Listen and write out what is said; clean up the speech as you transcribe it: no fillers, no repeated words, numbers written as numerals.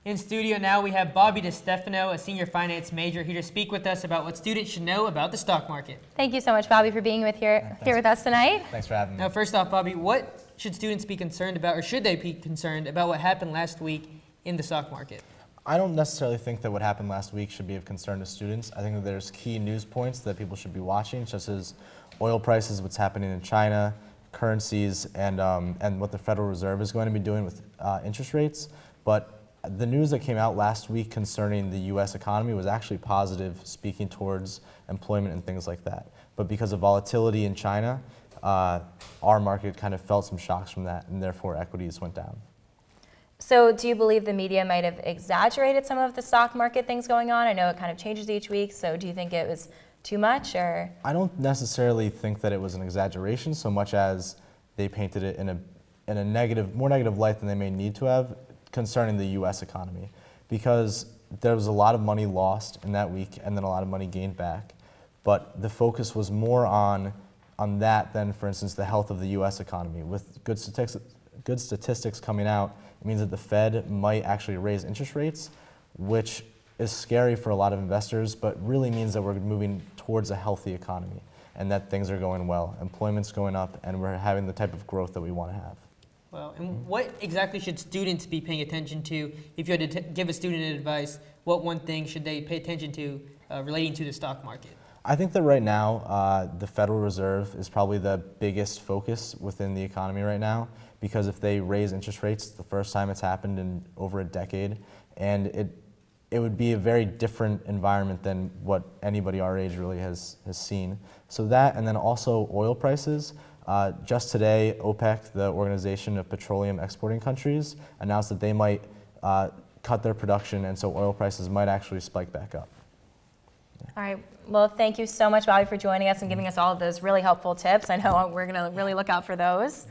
In studio now we have Bobby DeStefano, a senior finance major, here to speak with us about what students should know about the stock market. Thank you so much, Bobby, for being here with us tonight. Thanks for having me. Now, first off, Bobby, what should students be concerned about, or should they be concerned about what happened last week in the stock market? I don't necessarily think that what happened last week should be of concern to students. I think that there's key news points that people should be watching, such as oil prices, what's happening in China, currencies, and what the Federal Reserve is going to be doing with interest rates. But the news that came out last week concerning the U.S. economy was actually positive, speaking towards employment and things like that. But because of volatility in China, our market kind of felt some shocks from that, and therefore equities went down. So do you believe the media might have exaggerated some of the stock market things going on? I know it kind of changes each week, so do you think it was too much, or? I don't necessarily think that it was an exaggeration so much as they painted it in a more negative light than they may need to have concerning the U.S. economy, because there was a lot of money lost in that week and then a lot of money gained back. But the focus was more on that than, for instance, the health of the U.S. economy. With good statistics coming out, it means that the Fed might actually raise interest rates, which is scary for a lot of investors, but really means that we're moving towards a healthy economy and that things are going well. Employment's going up, and we're having the type of growth that we want to have. Well, and what exactly should students be paying attention to? If you had to give a student advice, what one thing should they pay attention to relating to the stock market? I think that right now, the Federal Reserve is probably the biggest focus within the economy right now, because if they raise interest rates, it's the first time it's happened in over a decade, and it would be a very different environment than what anybody our age really has seen. So that, and then also oil prices. Just today, OPEC, the Organization of Petroleum Exporting Countries, announced that they might cut their production, and so oil prices might actually spike back up. All right. Well, thank you so much, Bobby, for joining us and giving us all of those really helpful tips. I know we're going to really look out for those.